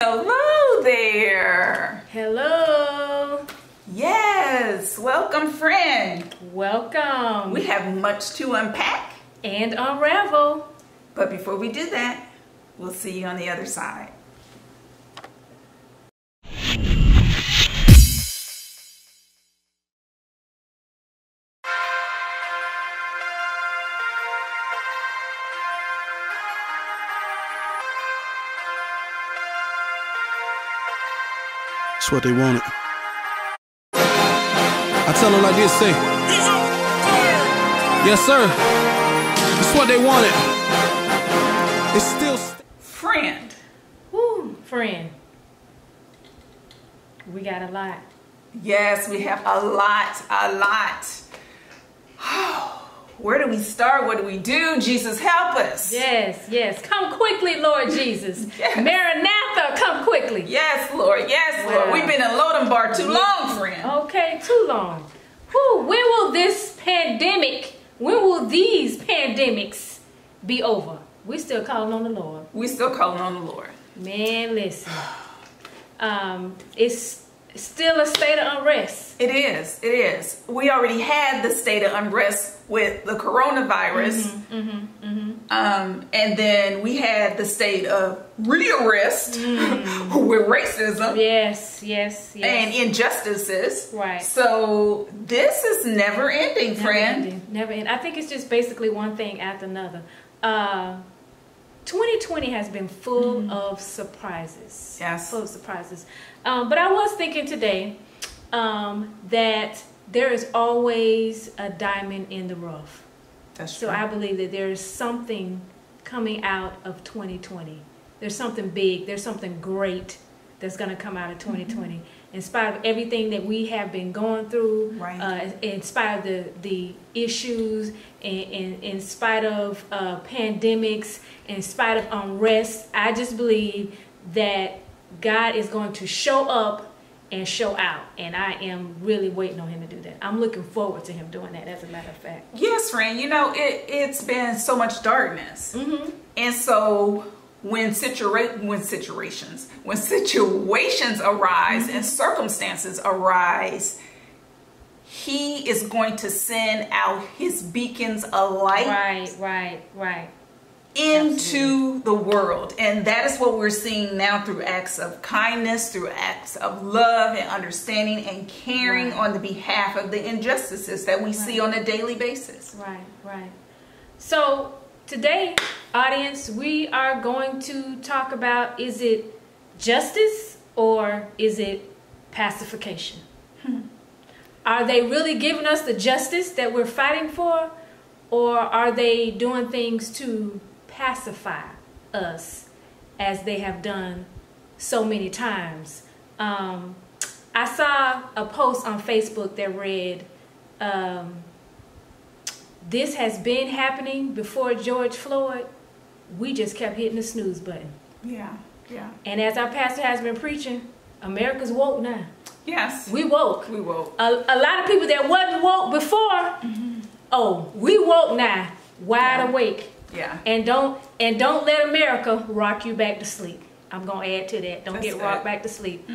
Hello there. Hello. Yes, welcome friend. Welcome. We have much to unpack and unravel. But before we do that, we'll see you on the other side. That's what they wanted. I tell them like this, say, yes sir, that's what they wanted. It's still friend. Woo, friend. We got a lot. Yes, we have a lot. Where do we start? What do we do? Jesus, help us. Yes. Come quickly, Lord Jesus. Yes. Maranatha, come quickly. Yes, Lord. Yes, Lord. We've been in Lodabar too long, friend. Okay, too long. When will these pandemics be over? We still calling on the Lord. We still calling on the Lord. Man, listen. It's still a state of unrest. It is. We already had the state of unrest with the coronavirus. And then we had the state of re-arrest with racism. Yes. And injustices. Right. So this is never ending, friend. Never ending. I think it's just basically one thing after another. 2020 has been full of surprises. Yes. Full of surprises. But I was thinking today that there is always a diamond in the rough. That's true. So I believe that there is something coming out of 2020. There's something big. There's something great that's going to come out of 2020. In spite of everything that we have been going through, right. In spite of the issues, in spite of pandemics, in spite of unrest, I just believe that God is going to show up and show out, and I am really waiting on him to do that. I'm looking forward to him doing that, as a matter of fact. Yes, friend. You know, it's been so much darkness. And so when situations arise and circumstances arise, he is going to send out his beacons of light. Right. Into the world. And that is what we're seeing now through acts of kindness, through acts of love and understanding and caring on the behalf of the injustices that we see on a daily basis. Right. So today, audience, we are going to talk about, is it justice or is it pacification? Are they really giving us the justice that we're fighting for, or are they doing things to pacify us as they have done so many times? I saw a post on Facebook that read, this has been happening before George Floyd. We just kept hitting the snooze button. Yeah. And as our pastor has been preaching, America's woke now. Yes. We woke. A lot of people that wasn't woke before, we woke now, wide awake. Yeah. And don't let America rock you back to sleep. I'm going to add to that. Don't get rocked back to sleep.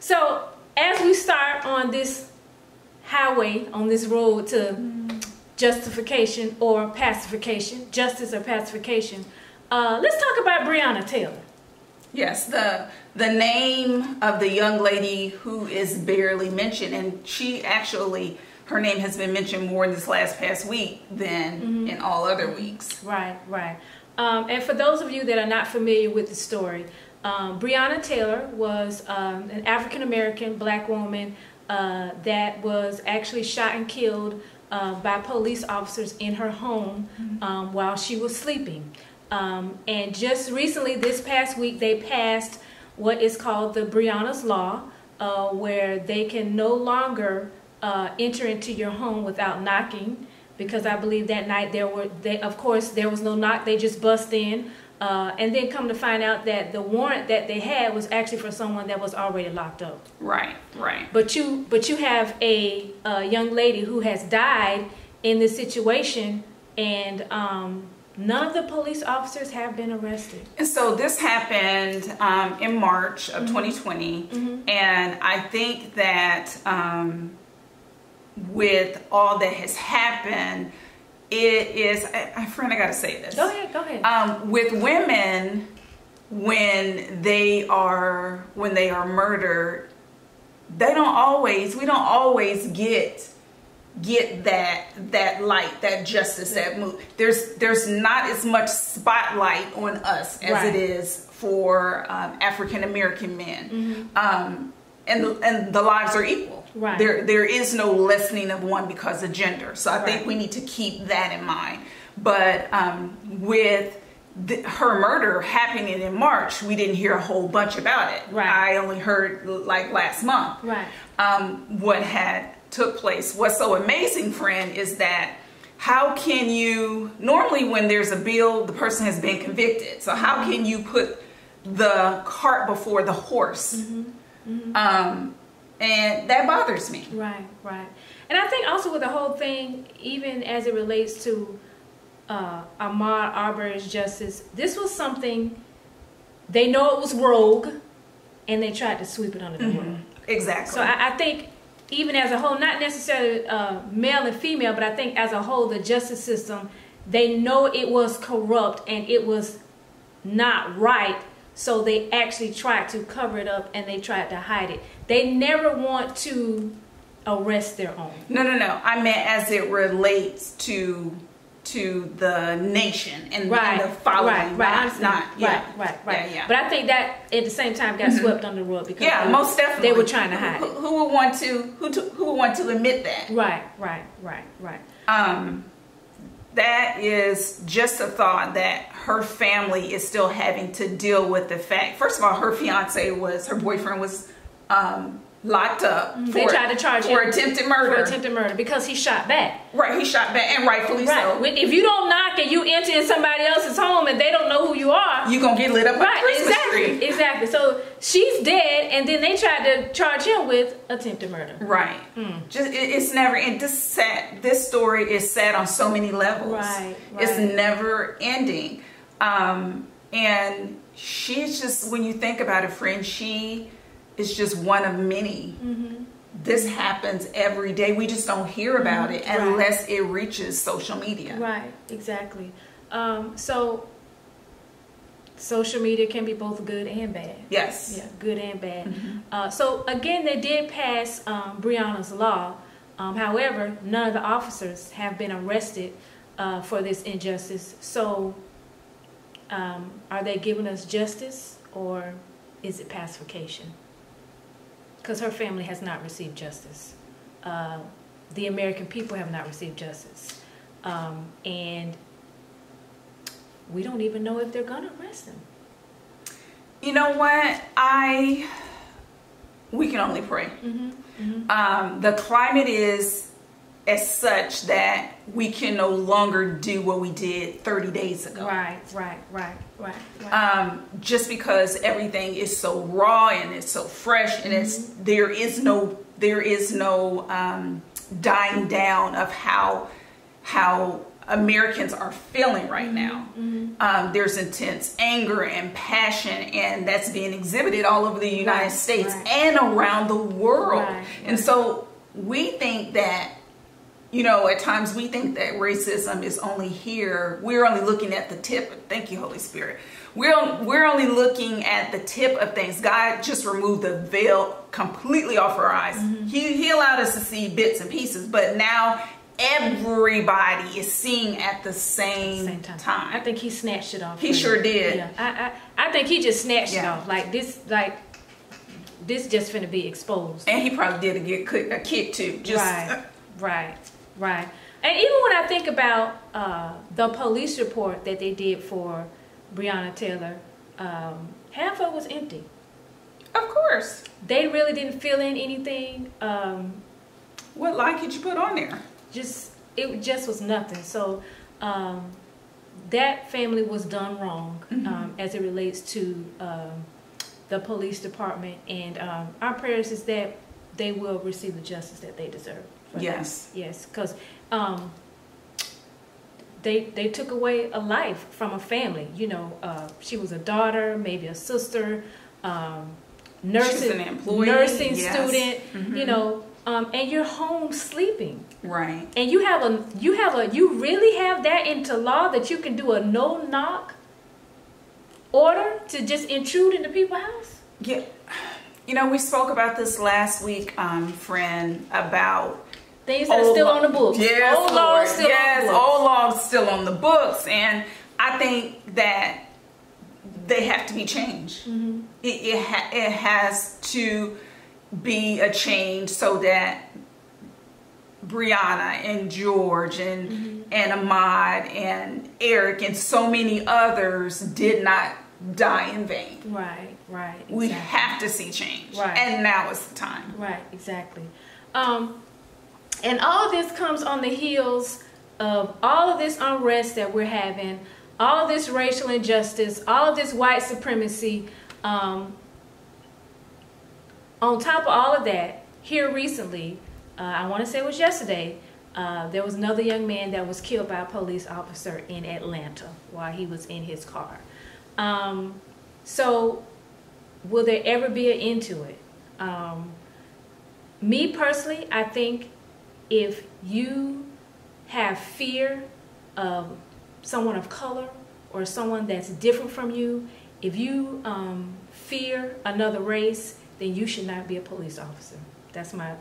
So as we start on this highway, on this road to justification or pacification, justice or pacification, let's talk about Breonna Taylor. Yes, the name of the young lady who is barely mentioned, and she actually, her name has been mentioned more in this past week than in all other weeks. Right. And for those of you that are not familiar with the story, Breonna Taylor was an African-American black woman that was actually shot and killed by police officers in her home while she was sleeping. And just recently, this past week, they passed what is called the Breonna's Law, where they can no longer enter into your home without knocking, because I believe that night of course there was no knock, they just bust in, and then come to find out that the warrant that they had was actually for someone that was already locked up. Right. But you have a young lady who has died in this situation, and none of the police officers have been arrested. And so this happened in March of 2020. And I think that with all that has happened, it is, friend, I gotta say this. Go ahead. With women, when they are murdered, we don't always get that light, that justice, that move. There's not as much spotlight on us as it is for African American men. And the lives are equal. Right. There is no lessening of one because of gender. So I think we need to keep that in mind. But with her murder happening in March, we didn't hear a whole bunch about it. Right. I only heard like last month. Right. What had took place. What's so amazing, friend, is that how can you, normally when there's a bill, the person has been convicted. So how can you put the cart before the horse? And that bothers me. Right. And I think also with the whole thing, even as it relates to Ahmaud Arbery's justice, this was something, they know it was rogue, and they tried to sweep it under the rug. Exactly. So I think even as a whole, not necessarily male and female, but I think as a whole, the justice system, they know it was corrupt and it was not right. So they actually tried to cover it up and they tried to hide it. They never want to arrest their own. No. I meant as it relates to the nation and the following. Right. Yeah. But I think that at the same time got swept under the rug because most definitely they were trying to hide it. Who would want to admit that? Right. That is just a thought that her family is still having to deal with the fact. First of all, her boyfriend was locked up. They tried to charge him for attempted murder. For attempted murder because he shot back. Right, he shot back, and rightfully so. If you don't knock and you enter in somebody else's home and they don't know who you are, you're gonna get lit up like a Christmas tree. Exactly. So she's dead, and then they tried to charge him with attempted murder. Right. It's never. And this story is sad on so many levels. Right. It's never ending. And she's just, when you think about it, friend, she is just one of many. This happens every day. We just don't hear about it unless it reaches social media. Right, exactly. So social media can be both good and bad. Yes. Yeah, good and bad. So again, they did pass Breonna's law. However, none of the officers have been arrested for this injustice. So are they giving us justice, or is it pacification? Because her family has not received justice. The American people have not received justice. And we don't even know if they're gonna arrest them. You know what? We can only pray. The climate is as such that we can no longer do what we did 30 days ago. Right. Just because everything is so raw and it's so fresh, and there is no dying down of how Americans are feeling right now. There's intense anger and passion, and that's being exhibited all over the United States and around the world. And so we think that, at times we think that racism is only here. We're only looking at the tip. Thank you, Holy Spirit. We're only looking at the tip of things. God just removed the veil completely off our eyes. He allowed us to see bits and pieces, but now everybody is seeing at the same time. I think he snatched it off. He sure did. Yeah. I think he just snatched it off. This just finna be exposed. And he probably did get a kick too. Right. And even when I think about the police report that they did for Breonna Taylor, half of it was empty. Of course. They really didn't fill in anything. What lie could you put on there? It just was nothing. So that family was done wrong as it relates to the police department. And our prayers is that they will receive the justice that they deserve. Yes. Yes, because they took away a life from a family. You know, she was a daughter, maybe a sister, nursing student. You know, and you're home sleeping. Right. And you really have that into law that you can do a no-knock order to just intrude into people's house? Yeah. You know, we spoke about this last week, friend, about things that are still on the books. Yes, old laws still on the books. Old laws still on the books. And I think that they have to be changed. It has to be a change so that Breonna and George and Ahmaud and Eric and so many others did not die in vain. Right, right. Exactly. We have to see change. Right. And now is the time. Right, exactly. And all of this comes on the heels of all of this unrest that we're having, all of this racial injustice, all of this white supremacy. On top of all of that, here recently, I want to say it was yesterday, there was another young man that was killed by a police officer in Atlanta while he was in his car. So will there ever be an end to it? Me personally, I think if you have fear of someone of color or someone that's different from you, if you fear another race, then you should not be a police officer. That's my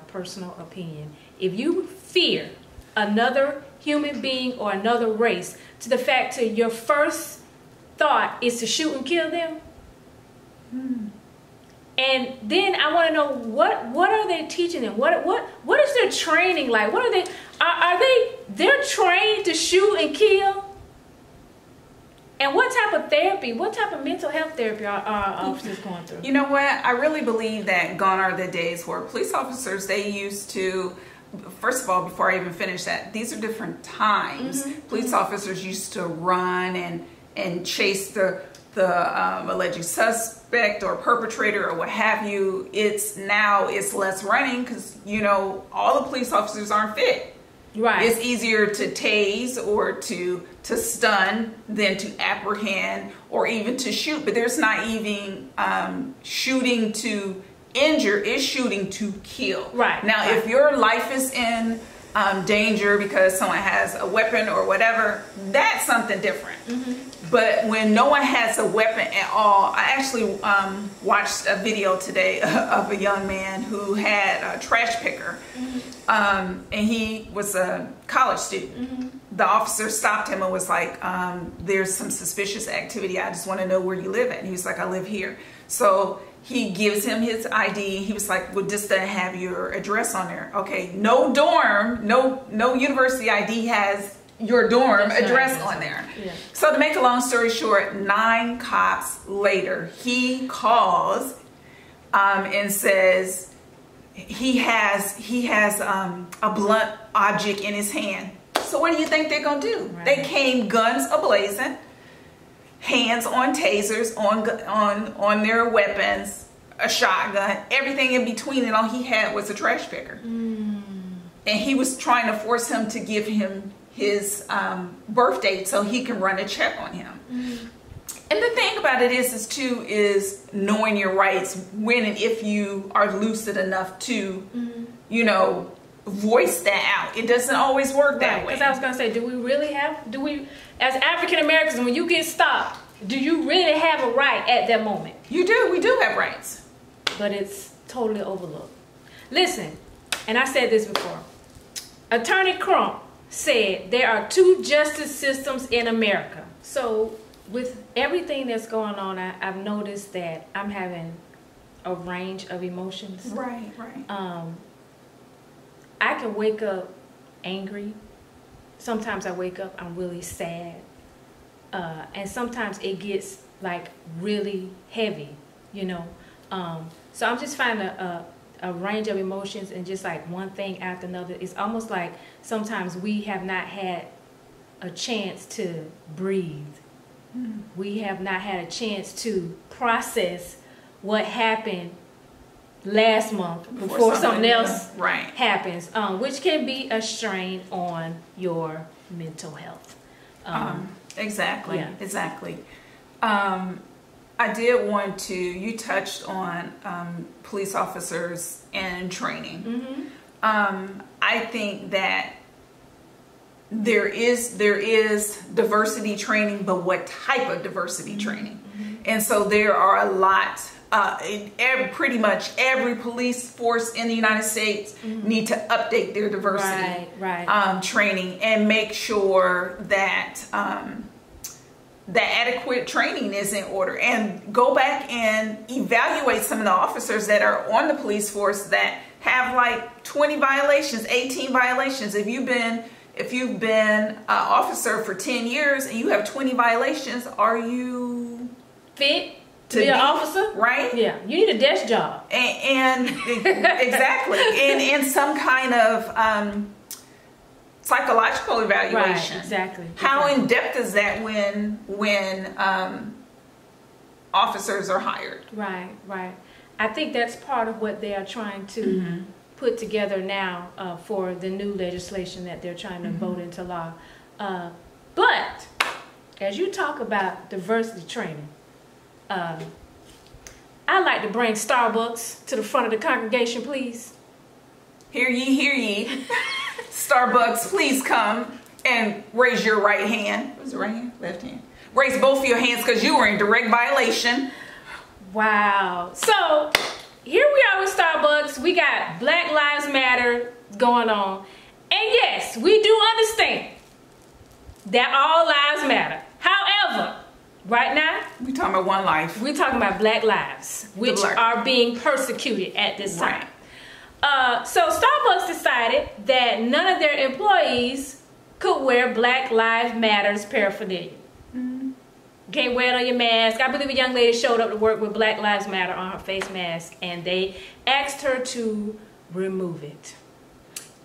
personal opinion. If you fear another human being or another race to the fact to your first thought is to shoot and kill them, and then I want to know what are they teaching them? What is their training like? What are they? They're trained to shoot and kill? And what type of therapy, what type of mental health therapy are officers going through? You know what? I really believe that gone are the days where police officers, they used to, first of all, before I even finish that, these are different times. Police officers used to run and chase the alleged suspect or perpetrator or what have you. It's less running because, you know, all the police officers aren't fit. Right. It's easier to tase or to stun than to apprehend or even to shoot. But there's not even shooting to injure, it's shooting to kill. Right. Now, if your life is in danger because someone has a weapon or whatever, that's something different. But when no one has a weapon at all, I actually watched a video today of a young man who had a trash picker. And he was a college student. The officer stopped him and was like, there's some suspicious activity. I just want to know where you live at. And he was like, I live here. So he gives him his ID. He was like, well, this doesn't have your address on there. Okay, no dorm, no university ID has your dorm address on there. Yeah. So to make a long story short, 9 cops later, he calls and says, he has a blunt object in his hand. So what do you think they're gonna do? Right. They came guns ablazing, hands on tasers, on their weapons, a shotgun, everything in between, and all he had was a trash picker. And he was trying to force him to give him his birth date so he can run a check on him. And the thing about it is knowing your rights when and if you are lucid enough to, you know, voice that out. It doesn't always work that way. Because I was going to say, do we, as African Americans, when you get stopped, do you really have a right at that moment? You do. We do have rights. But it's totally overlooked. Listen, and I said this before. Attorney Crump said there are 2 justice systems in America. So with everything that's going on, I've noticed that I'm having a range of emotions. Right. I can wake up angry. Sometimes I wake up, I'm really sad. And sometimes it gets like really heavy, you know. So I'm just finding a range of emotions and just like one thing after another. It's almost like sometimes we have not had a chance to breathe. We have not had a chance to process what happened last month before something else happens, which can be a strain on your mental health. Exactly. Yeah. Exactly. I did want to, you touched on police officers and training. I think that there is diversity training, but what type of diversity training? And so there are a lot, pretty much every police force in the United States need to update their diversity training and make sure that the adequate training is in order, and go back and evaluate some of the officers that are on the police force that have like 20 violations, 18 violations. If you've been an officer for 10 years and you have 20 violations, are you fit to be an officer? Right? Yeah, you need a desk job. And exactly, and some kind of psychological evaluation. Right, exactly. How in depth is that when officers are hired? Right. I think that's part of what they are trying to put together now for the new legislation that they're trying to vote into law. But as you talk about diversity training, I like to bring Starbucks to the front of the congregation, please. Hear ye, hear ye. Starbucks, please come and raise your right hand. Was it right hand? Left hand. Raise both of your hands because you were in direct violation. Wow. So here we are with Starbucks. We got Black Lives Matter going on. And yes, we do understand that all lives matter. However, right now, we're talking about one life. We're talking about Black lives, which are being persecuted at this time. Right. So Starbucks decided that none of their employees could wear Black Lives Matters paraphernalia. Can't wear it on your mask. I believe a young lady showed up to work with Black Lives Matter on her face mask, and they asked her to remove it.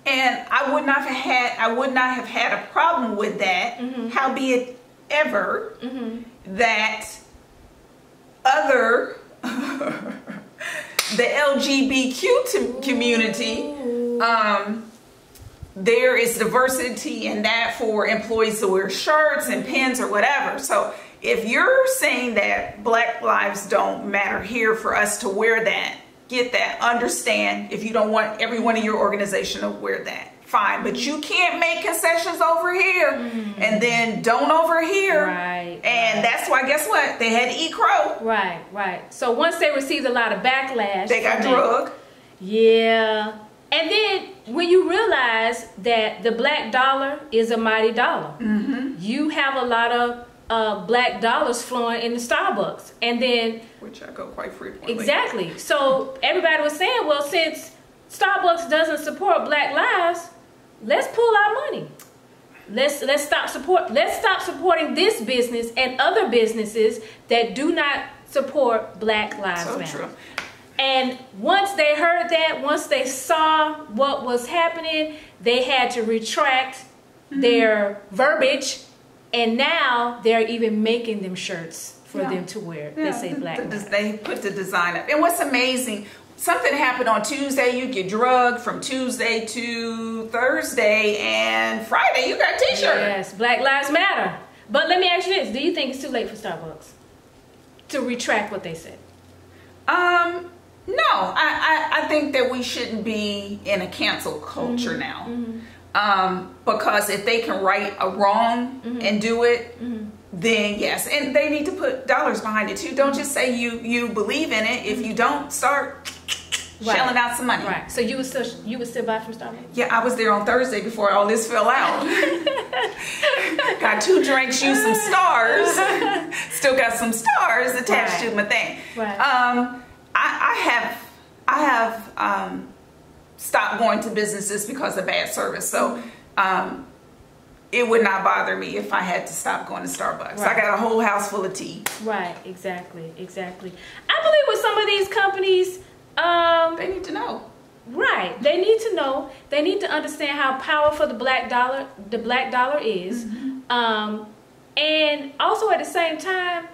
And I would not have had a problem with that. Howbeit ever that other the LGBTQ community, there is diversity in that for employees to wear shirts and pins or whatever. So if you're saying that Black lives don't matter here for us to wear that, get that, understand if you don't want everyone in your organization to wear that, fine. But you can't make concessions over here and then don't over here. Right. And that's why, guess what? They had to eat crow. Right. So once they received a lot of backlash, they got drugged. Yeah. And then when you realize that the black dollar is a mighty dollar, you have a lot of black dollars flowing in the Starbucks. And then, which I go quite frequently. Exactly. So everybody was saying, well, since Starbucks doesn't support Black lives, let's pull our money. Let's stop supporting this business and other businesses that do not support Black Lives Matter. True. And once they heard that, once they saw what was happening, they had to retract their verbiage, and now they're even making them shirts for them to wear. They say Black Lives. They put the design up. And what's amazing, something happened on Tuesday, you get drugged from Tuesday to Thursday, and Friday you got a t-shirt. Yes, Black Lives Matter. But let me ask you this, do you think it's too late for Starbucks to retract what they said? No, I think that we shouldn't be in a cancel culture now. Because if they can right a wrong and do it, then yes. And they need to put dollars behind it too. Don't just say you believe in it. If you don't, start shelling out some money. Right. So you would still buy from Starbucks? Yeah, I was there on Thursday before all this fell out. Got 2 drinks, used some stars. Still got some stars attached to my thing. Right. I have stopped going to businesses because of bad service. So it would not bother me if I had to stop going to Starbucks. I got a whole house full of tea. Right, exactly. I believe with some of these companies, they need to know. Right, they need to know. They need to understand how powerful the black dollar is. And also at the same time,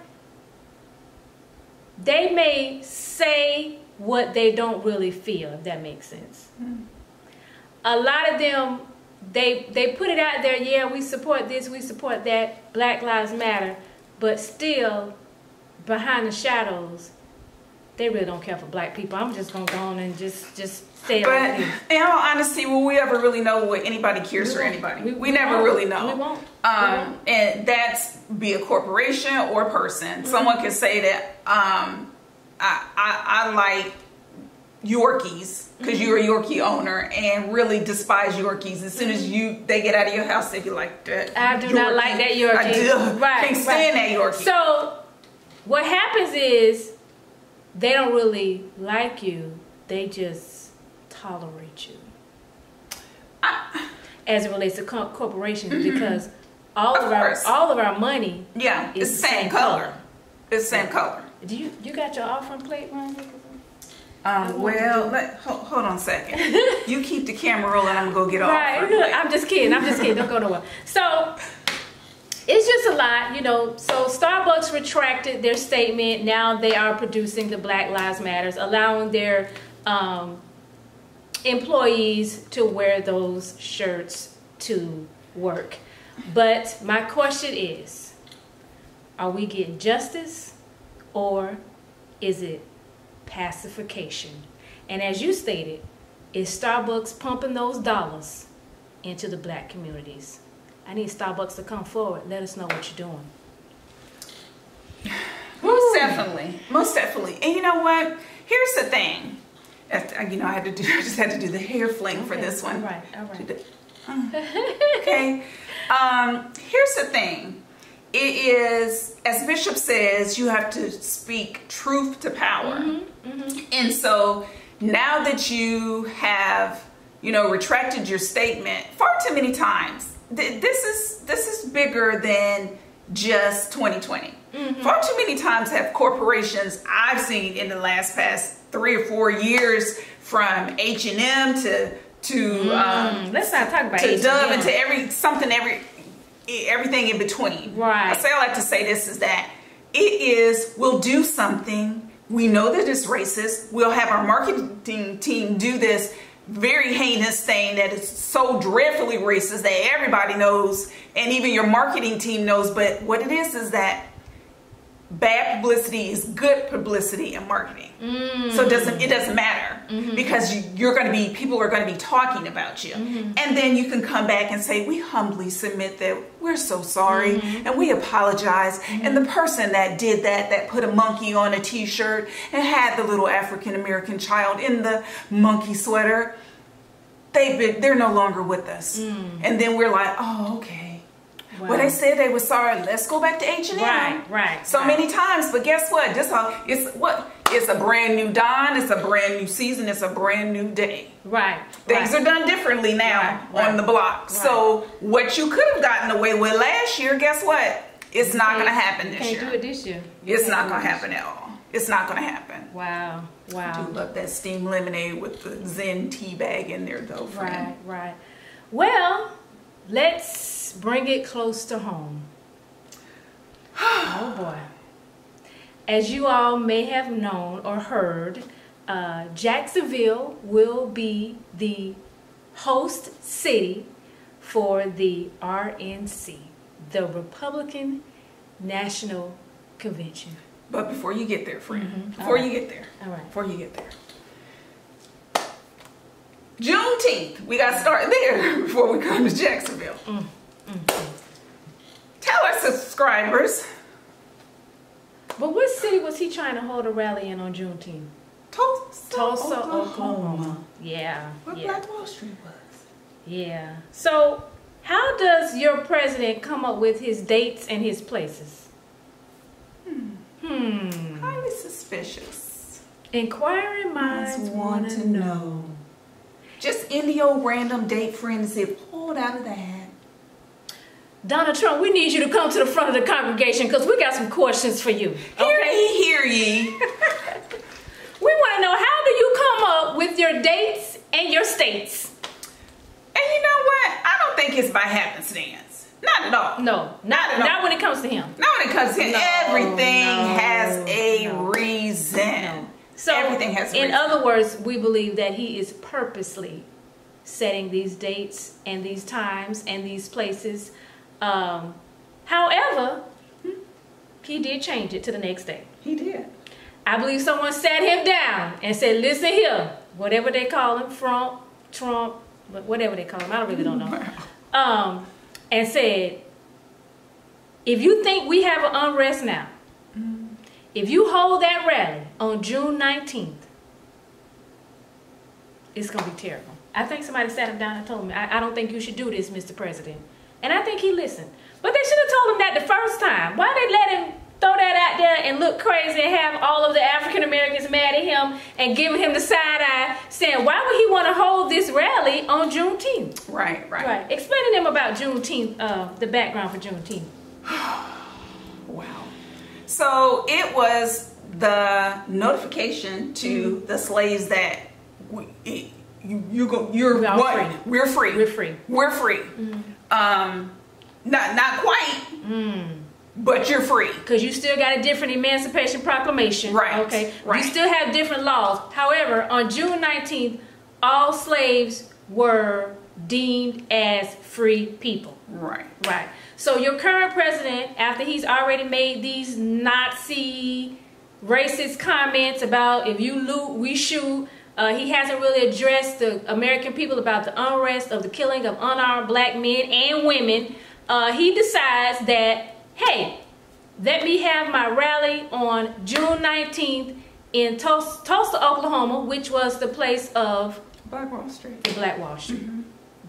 they may say what they don't really feel, if that makes sense. A lot of them they put it out there, yeah, we support this, we support that, Black Lives Matter, but still, behind the shadows, they really don't care for black people. I'm just gonna go on and just say it like this. In all honesty, will we ever really know what anybody cares for anybody? We never really know. We won't. And that's be a corporation or a person. Someone can say that I like Yorkies because you're a Yorkie owner and really despise Yorkies. As soon as they get out of your house, they be like, that I do not like that Yorkie. I do. Can't stand that Yorkie. So what happens is they don't really like you. They just tolerate you. As it relates to corporations, because all of our money, is the same color. It's the same color. Do you got your offering plate, Ron? Well, hold on a second. You keep the camera rolling. I'm gonna go get off. Right. I'm just kidding. Don't go nowhere. So it's just a lot, you know. So Starbucks retracted their statement. Now they are producing the Black Lives Matters, allowing their employees to wear those shirts to work. But my question is, are we getting justice or is it pacification? And as you stated, is Starbucks pumping those dollars into the black communities? I need Starbucks to come forward. Let us know what you're doing. Most definitely. And you know what? Here's the thing. You know, I just had to do the hair fling for this one. All right. Okay. Here's the thing. It is, as Bishop says, you have to speak truth to power. And so now that you have, you know, retracted your statement far too many times, this is bigger than just 2020. Far too many times have corporations I've seen in the past 3 or 4 years, from H&M to let's not talk about to H&M. Dove and to everything in between. Right. I like to say this is that we'll do something. We know that it's racist. We'll have our marketing team do this very heinous thing that is so dreadfully racist that everybody knows, and even your marketing team knows. But what it is that bad publicity is good publicity in marketing. So it doesn't matter, because people are going to be talking about you. And then you can come back and say, we humbly submit that we're so sorry and we apologize. And the person that did that put a monkey on a t-shirt and had the little African-American child in the monkey sweater, they're no longer with us. And then we're like, oh, okay. Wow. Well, they said they were sorry. Let's go back to H&M. Right. Many times, but guess what? It's a brand new dawn. It's a brand new season. It's a brand new day. Right. Things are done differently now on the block. Right. So what you could have gotten away with last year, guess what? It's not going to happen this year. Can't do it this year. It's not going to happen at all. It's not going to happen. Wow. I do love that steamed lemonade with the Zen tea bag in there, though, friend. Right. Well, let's bring it close to home. Oh boy. As you all may have known or heard, Jacksonville will be the host city for the RNC, the Republican National Convention. But before you get there, friend, All right. Juneteenth, we got to start there before we come to Jacksonville. Tell our subscribers. But what city was he trying to hold a rally in on Juneteenth? Tulsa, Oklahoma. Yeah. Where Black Wall Street was. Yeah. So, how does your president come up with his dates and his places? Highly suspicious. Inquiring minds want to know. Just any old random date, friend, as if pulled out of the hat. Donald Trump, we need you to come to the front of the congregation because we got some questions for you. Okay? Hear ye. We want to know, how do you come up with your dates and your states? And you know what? I don't think it's by happenstance. Not at all. No, not when it comes to him. Not when it comes to him. Everything has a reason. So, everything has a reason. In other words, we believe that he is purposely setting these dates and these times and these places. However, he did change it to the next day. He did. I believe someone sat him down and said, listen here, whatever they call him, Trump, whatever they call him, I really don't know. And said, if you think we have an unrest now, if you hold that rally on June 19th, it's going to be terrible. I think somebody sat him down and told him, I don't think you should do this, Mr. President. And I think he listened. But they should have told him that the first time. Why they let him throw that out there and look crazy and have all of the African Americans mad at him and giving him the side eye, saying, why would he want to hold this rally on Juneteenth? Right. Explain to them about Juneteenth, the background for Juneteenth. Wow. So it was the notification to the slaves that we're free. Not quite. But you're free. Because you still got a different Emancipation Proclamation. Right. Okay. Right. You still have different laws. However, on June 19th, all slaves were deemed as free people. Right. Right. So your current president, after he's already made these Nazi racist comments about if you loot, we shoot, he hasn't really addressed the American people about the unrest of the killing of unarmed black men and women. He decides that, hey, let me have my rally on June 19th in Tulsa, Oklahoma, which was the place of Black Wall Street. The Black Wall Street.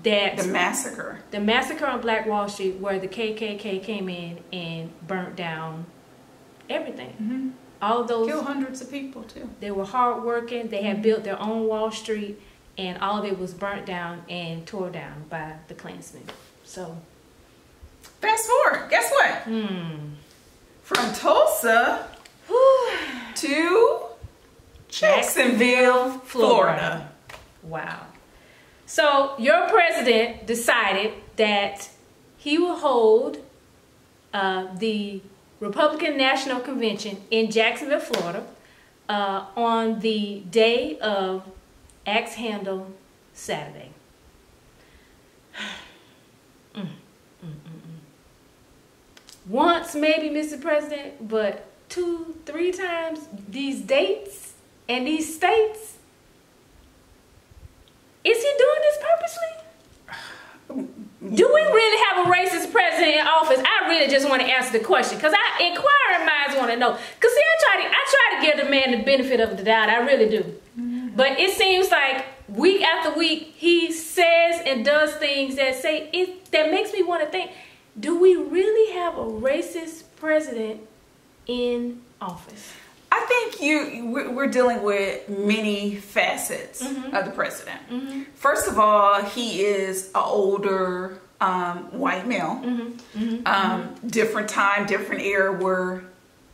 The massacre. The massacre on Black Wall Street, where the KKK came in and burnt down everything. All of those. Killed hundreds of people too. They were hardworking. They had built their own Wall Street, and all of it was burnt down and tore down by the Klansmen. So. Fast forward, guess what? From Tulsa to Jacksonville, Florida. Wow. So your president decided that he will hold the Republican National Convention in Jacksonville, Florida on the day of Axe Handle Saturday. Once maybe, Mr. President, but 2-3 times these dates and these states. Is he doing this purposely? Do we really have a racist president in office? I really just want to answer the question, because inquiring minds want to know. Because see, I try to give the man the benefit of the doubt. I really do. But it seems like week after week he says and does things that makes me want to think, do we really have a racist president in office? I think we're dealing with many facets of the president. First of all, he is an older white male. Different time, different era where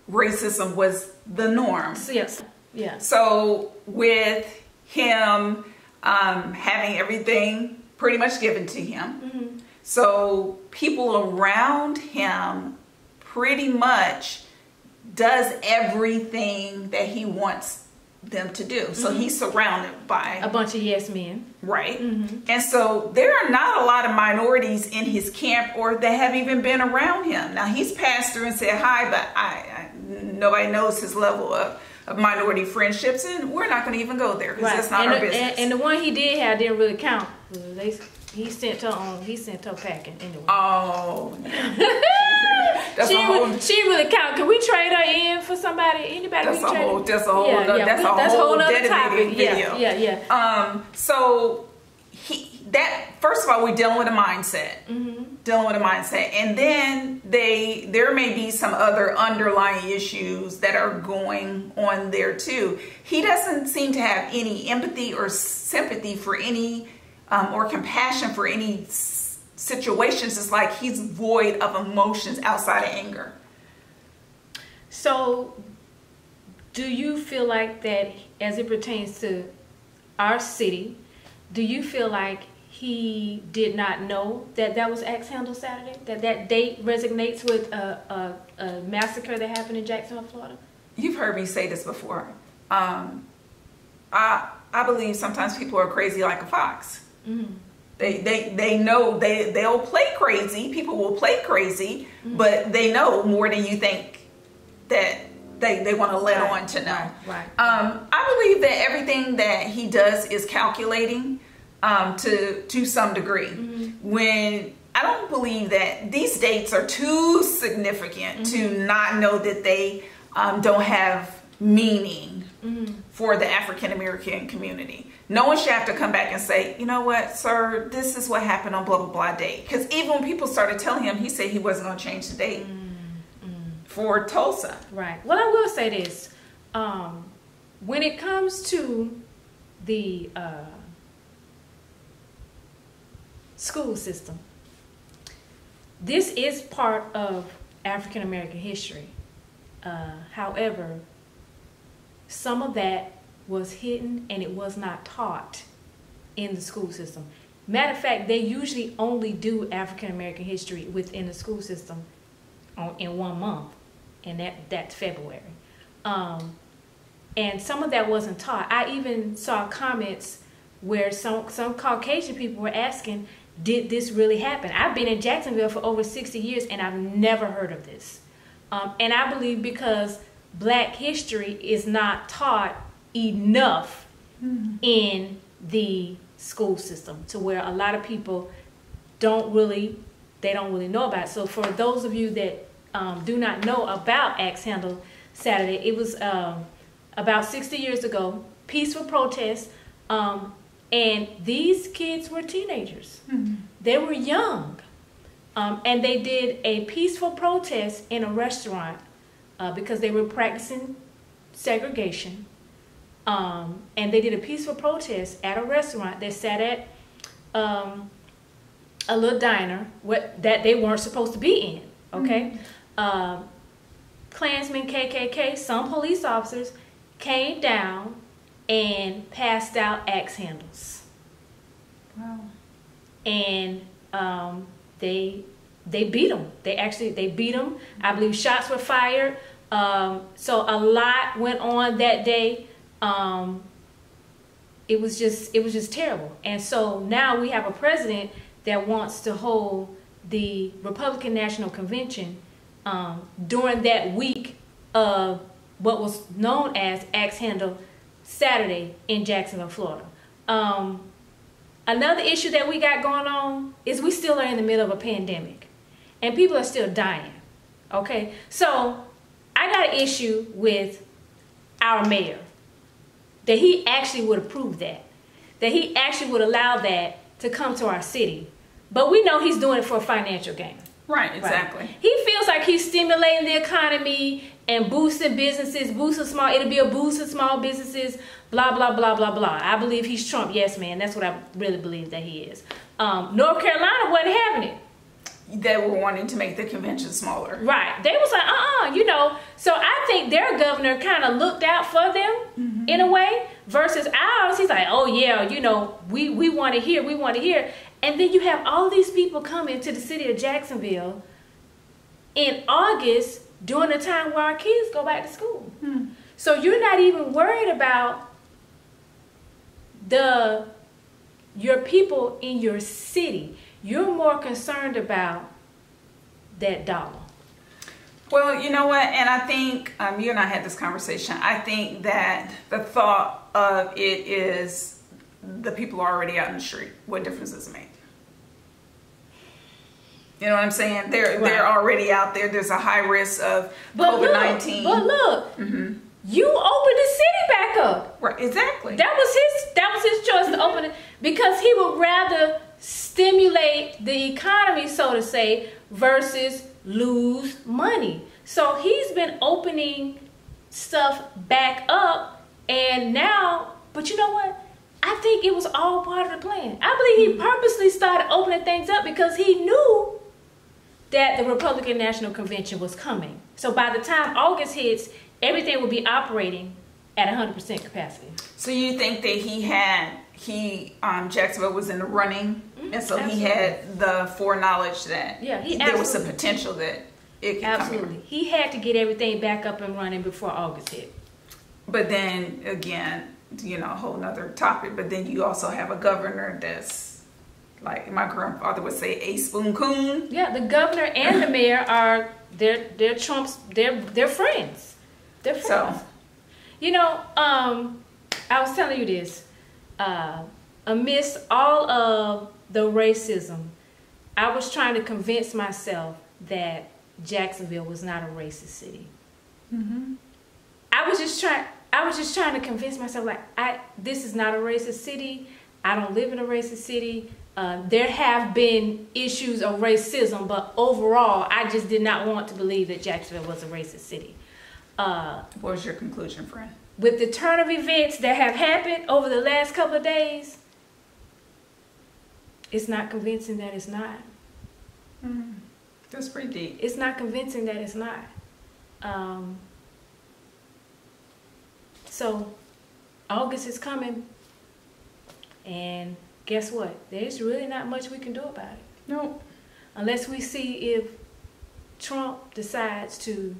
racism was the norm. Yes. Yeah. So with him having everything pretty much given to him, so people around him pretty much does everything that he wants them to do. So he's surrounded by a bunch of yes men. Right. And so there are not a lot of minorities in his camp or that have even been around him. Now he's passed through and said hi, but nobody knows his level of minority friendships, and we're not going to even go there because that's not our business. And the one he did have didn't really count. He sent her packing anyway. Oh, she really count. Can we trade her in for anybody? That's a whole dedicated topic. video. Yeah. So first of all, we're dealing with a mindset. And then there may be some other underlying issues that are going on there too. He doesn't seem to have any empathy or sympathy for any or compassion for any situations. It's like he's void of emotions outside of anger. So do you feel like that, as it pertains to our city, do you feel like he did not know that was Axe Handle Saturday? That date resonates with a massacre that happened in Jacksonville, Florida? You've heard me say this before. I believe sometimes people are crazy like a fox. They know they'll play crazy. People will play crazy, but they know more than you think that they want to let on to know. Right. I believe that everything that he does is calculating to some degree. When I don't believe that these dates are too significant to not know that they don't have meaning for the African American community. No one should have to come back and say, you know what, sir, this is what happened on blah, blah, blah date. Because even when people started telling him, he said he wasn't going to change the date for Tulsa. Right. Well, I will say this. When it comes to the school system, this is part of African American history. However, some of that was hidden and it was not taught in the school system. Matter of fact, they usually only do African American history within the school system in 1 month, and that's February. And some of that wasn't taught. I even saw comments where some Caucasian people were asking, did this really happen? I've been in Jacksonville for over 60 years and I've never heard of this. And I believe because Black history is not taught enough in the school system to where a lot of people don't really know about it. So for those of you that do not know about Axe Handle Saturday, it was about 60 years ago, peaceful protest, and these kids were teenagers. They were young, and they did a peaceful protest in a restaurant because they were practicing segregation. And they did a peaceful protest at a restaurant. They sat at a little diner that they weren't supposed to be in, okay? Klansmen, KKK, some police officers came down and passed out axe handles. Wow. And they beat them. They beat them. I believe shots were fired. So a lot went on that day. It was just terrible. And so now we have a president that wants to hold the Republican National Convention during that week of what was known as Axe Handle Saturday in Jacksonville, Florida. Another issue that we got going on is we still are in the middle of a pandemic and people are still dying. Okay, so I got an issue with our mayor, that he actually would approve that he actually would allow that to come to our city. But we know he's doing it for a financial gain. Right, exactly. Right. He feels like he's stimulating the economy and boosting businesses, it'll be a boost in small businesses, blah, blah, blah, blah, blah. I believe he's Trump, yes, man. That's what I really believe that he is. North Carolina wasn't having it. They were wanting to make the convention smaller. Right. They was like, you know. So I think their governor kind of looked out for them in a way versus ours. He's like, oh, yeah, you know, we want to hear, we want to hear. And then you have all these people coming to the city of Jacksonville in August during the time where our kids go back to school. So you're not even worried about your people in your city. You're more concerned about that dollar. Well, you know what? And I think you and I had this conversation. I think that the thought of it is the people are already out in the street. What difference does it make? You know what I'm saying? They're already out there. There's a high risk of COVID-19. But look, you opened the city back up. Right, exactly. That was his choice to open it because he would rather stimulate the economy, so to say, versus lose money. So he's been opening stuff back up, and now, but you know what? I think it was all part of the plan. I believe he purposely started opening things up because he knew that the Republican National Convention was coming. So by the time August hits, everything will be operating at 100% capacity. So you think that Jacksonville was in the running, and so he had the foreknowledge that there was some potential that it could come in. He had to get everything back up and running before August hit. But then again, you know, a whole nother topic, but then you also have a governor that's like my grandfather would say, a spoon coon. Yeah, the governor and the mayor are they're Trump's they're friends. They're friends. So, you know, I was telling you this. Amidst all of the racism, I was trying to convince myself that Jacksonville was not a racist city. mm-hmm. I was just trying to convince myself, like, this is not a racist city. I don't live in a racist city. There have been issues of racism, but overall, I just did not want to believe that Jacksonville was a racist city. What was your conclusion, friend? With the turn of events that have happened over the last couple of days, it's not convincing that it's not. Mm-hmm. That's pretty deep. It's not convincing that it's not. So, August is coming, and guess what? There's really not much we can do about it. No. Unless we see if Trump decides to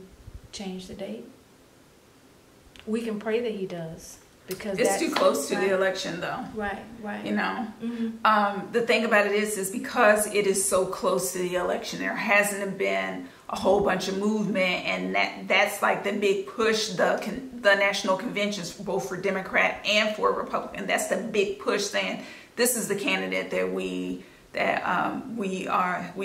change the date. We can pray that he does, because It's too close to right. the election, though. Right, right. You know, Mm-hmm. the thing about it is because it is so close to the election, there hasn't been a whole bunch of movement, and that's like the big push. The national conventions, both for Democrat and for Republican, that's the big push, saying this is the candidate that we've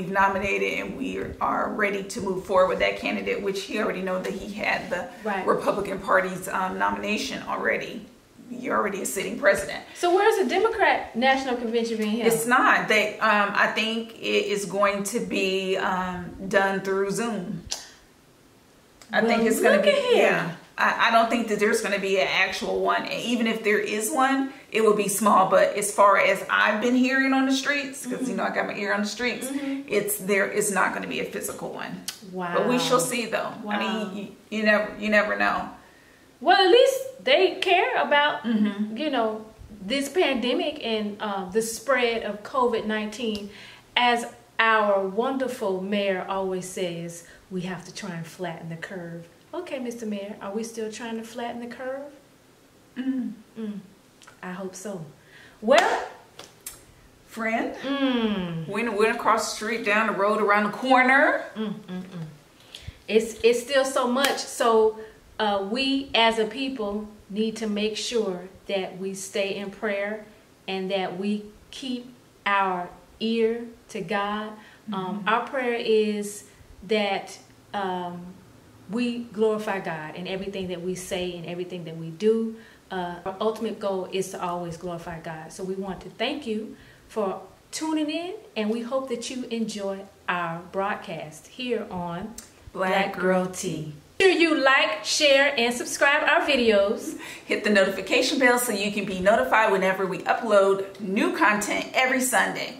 nominated, and we are ready to move forward with that candidate, which he already know that he had the Right. Republican Party's nomination already. You're already a sitting president. So where's the Democrat National Convention being held? It's not. They, I think it is going to be done through Zoom. I think it's going to be, yeah. I don't think that there's going to be an actual one. And even if there is one, it will be small. But as far as I've been hearing on the streets, because, you know, I got my ear on the streets, it's not going to be a physical one. Wow. But we shall see, though. Wow. I mean, you never know. Well, at least they care about, you know, this pandemic and the spread of COVID-19. As our wonderful mayor always says, we have to try and flatten the curve. Okay, Mr. Mayor, are we still trying to flatten the curve? I hope so. Well, friend, we went across the street, down the road, around the corner. It's still so much. So we as a people need to make sure that we stay in prayer and that we keep our ear to God. Our prayer is that we glorify God in everything that we say and everything that we do. Our ultimate goal is to always glorify God. So we want to thank you for tuning in, and we hope that you enjoy our broadcast here on BlkgirlTea. Make sure you like, share, and subscribe our videos. Hit the notification bell so you can be notified whenever we upload new content every Sunday.